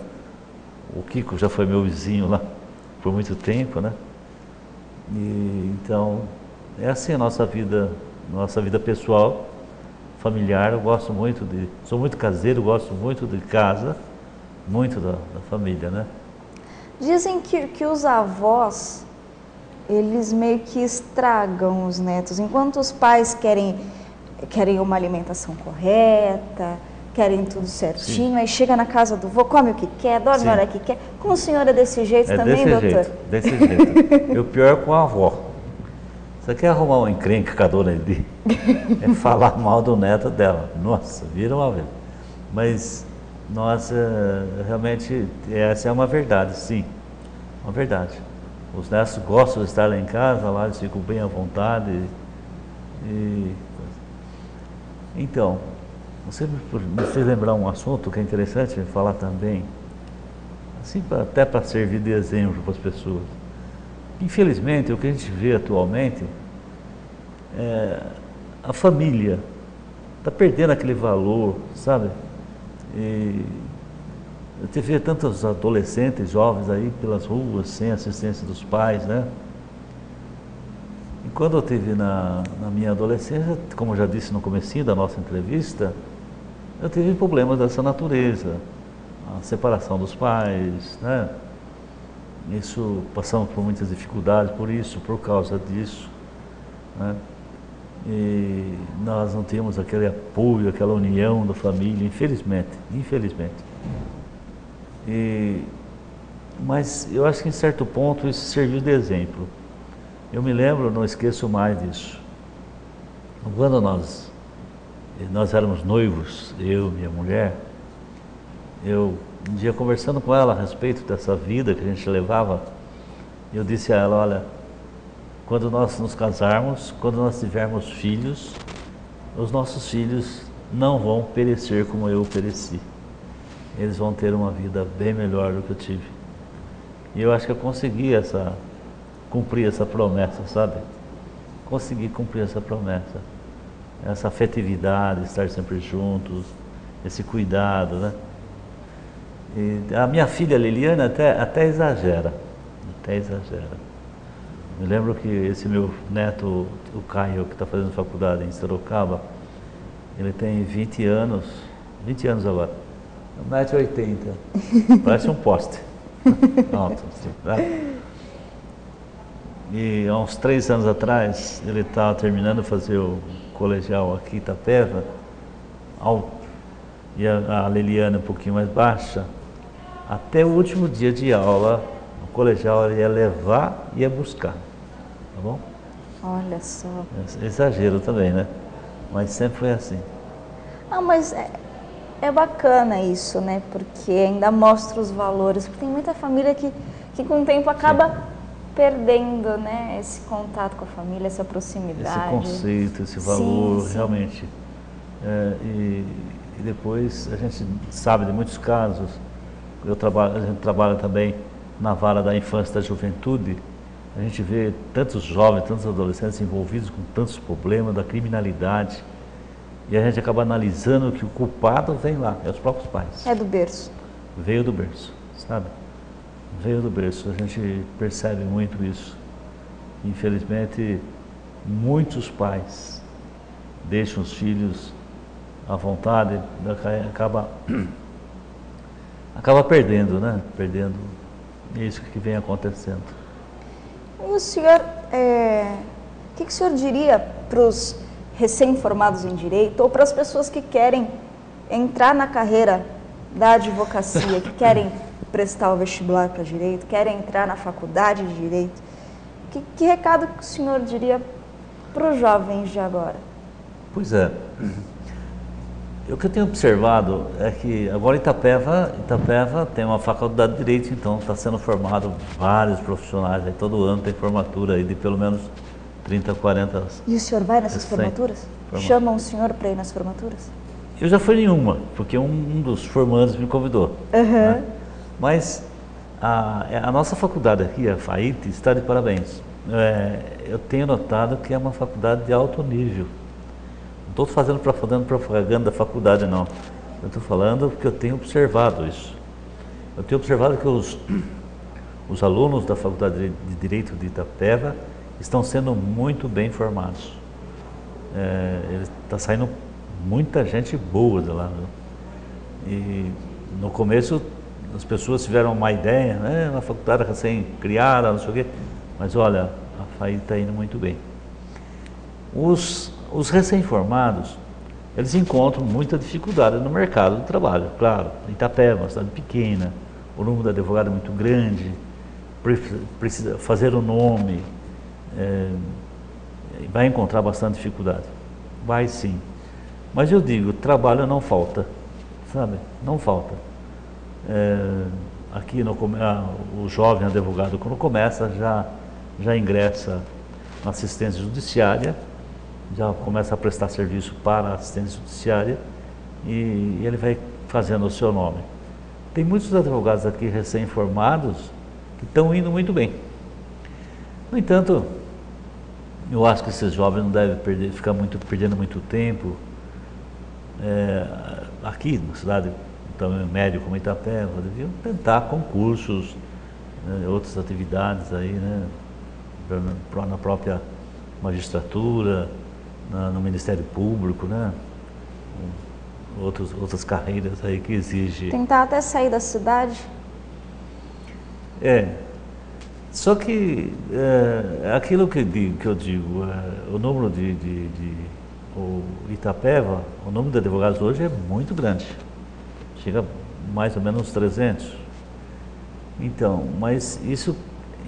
O Kiko já foi meu vizinho lá por muito tempo, né? E então é assim a nossa vida pessoal, familiar. Eu gosto muito sou muito caseiro, gosto muito de casa, muito da família, né? Dizem que os avós, eles meio que estragam os netos. Enquanto os pais querem uma alimentação correta, querem tudo certinho, aí chega na casa do vô, come o que quer, dorme a hora que quer. Com o senhor é desse jeito também, doutor? Desse jeito. E o pior é com a avó. Você quer arrumar uma encrenca com a dona Edi? É falar mal do neto dela. Nossa, vira uma vez. Mas, nossa, realmente, essa é uma verdade, sim. Uma verdade. Os netos gostam de estar lá em casa, lá eles ficam bem à vontade. Então, você me fez lembrar um assunto que é interessante falar também, assim, até para servir de exemplo para as pessoas. Infelizmente, o que a gente vê atualmente é a família está perdendo aquele valor, sabe? E você vê tantos adolescentes, jovens aí pelas ruas, sem assistência dos pais, né? E quando eu estive na minha adolescência, como eu já disse no comecinho da nossa entrevista, eu tive problemas dessa natureza, a separação dos pais, né? Isso, passamos por muitas dificuldades por causa disso, né? E nós não temos aquele apoio, aquela união da família, infelizmente. Mas eu acho que em certo ponto isso serviu de exemplo. Eu me lembro, não esqueço mais disso. Quando nós éramos noivos, eu e minha mulher, um dia conversando com ela a respeito dessa vida que a gente levava, eu disse a ela, olha, quando nós nos casarmos, quando nós tivermos filhos, os nossos filhos não vão perecer como eu pereci. Eles vão ter uma vida bem melhor do que eu tive. E eu acho que eu consegui cumprir essa promessa, sabe? Consegui cumprir essa promessa. Essa afetividade, estar sempre juntos, esse cuidado, né? E a minha filha Liliane até exagera. Me lembro que esse meu neto, o Caio, que está fazendo faculdade em Sorocaba, ele tem 20 anos agora, 1,80 m, parece um poste, alto, assim, né? E há uns 3 anos atrás, ele estava terminando de fazer o colegial aqui em Itapeva, alto, e a Liliane um pouquinho mais baixa. Até o último dia de aula, o colegial ele ia levar e ia buscar, tá bom? Olha só. Exagero também, né? Mas sempre foi assim. Ah, mas é bacana isso, né? Porque ainda mostra os valores. Porque tem muita família que com o tempo acaba perdendo, né? Esse contato com a família, essa proximidade. Esse conceito, esse valor, realmente. E depois a gente sabe de muitos casos. A gente trabalha também na vara da infância e da juventude. A gente vê tantos jovens, tantos adolescentes envolvidos com tantos problemas da criminalidade. E a gente acaba analisando que o culpado vem lá, é os próprios pais. É do berço. Veio do berço, sabe? Veio do berço. A gente percebe muito isso. Infelizmente, muitos pais deixam os filhos à vontade, acaba perdendo, né? Perdendo isso que vem acontecendo. E o senhor, o que o senhor diria para os recém-formados em direito ou para as pessoas que querem entrar na carreira da advocacia, que querem prestar o vestibular para direito, querem entrar na faculdade de direito? Que recado que o senhor diria para os jovens de agora? Pois é. O que eu tenho observado é que agora Itapeva tem uma faculdade de Direito, então está sendo formado vários profissionais, aí todo ano tem formatura aí de pelo menos 30, 40 anos. E o senhor vai nessas formaturas? Chamam o senhor para ir nas formaturas? Eu já fui em uma, porque um dos formandos me convidou. Né? Mas a nossa faculdade aqui, a FAIT, está de parabéns. Eu tenho notado que é uma faculdade de alto nível. Não estou fazendo propaganda da faculdade, não. Eu estou falando porque eu tenho observado isso. Eu tenho observado que os alunos da Faculdade de Direito de Itapeva estão sendo muito bem formados. Está saindo muita gente boa de lá. Viu? E no começo as pessoas tiveram uma ideia, né? Uma faculdade recém-criada, não sei o quê. Mas olha, a FAI está indo muito bem. Os recém-formados, eles encontram muita dificuldade no mercado do trabalho. Claro, Itapeva, uma cidade pequena, o número de advogados é muito grande, precisa fazer o nome, vai encontrar bastante dificuldade. Vai sim. Mas eu digo, trabalho não falta, sabe? Não falta. Aqui o jovem advogado, quando começa, já ingressa na assistência judiciária, já começa a prestar serviço para a assistência judiciária e ele vai fazendo o seu nome. Tem muitos advogados aqui recém-formados que estão indo muito bem. No entanto, eu acho que esses jovens não devem perdendo muito tempo. Aqui na cidade, também médio como Itapeva, deviam tentar concursos, outras atividades aí, né, na própria magistratura, no Ministério Público, né, outras carreiras aí que exigem. Tentar até sair da cidade? Só que aquilo que eu digo, o número o Itapeva, o número de advogados hoje é muito grande, chega mais ou menos 300. Então, mas isso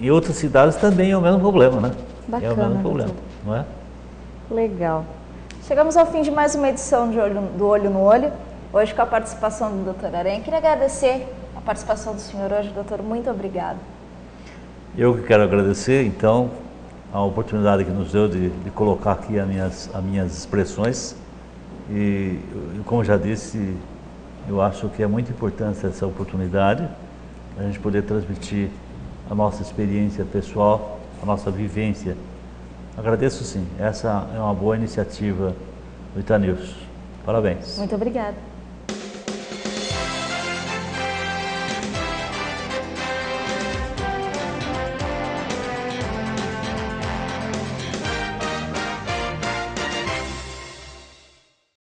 em outras cidades também é o mesmo problema, né? Bacana, é o mesmo problema, não é? Legal. Chegamos ao fim de mais uma edição do Olho no Olho, hoje com a participação do Dr. Aranha. Queria agradecer a participação do senhor hoje, doutor, muito obrigado. Eu que quero agradecer, então, a oportunidade que nos deu de colocar aqui as minhas expressões e, como já disse, eu acho que é muito importante essa oportunidade, a gente poder transmitir a nossa experiência pessoal, a nossa vivência. Agradeço sim, essa é uma boa iniciativa do Itanews. Parabéns. Muito obrigada.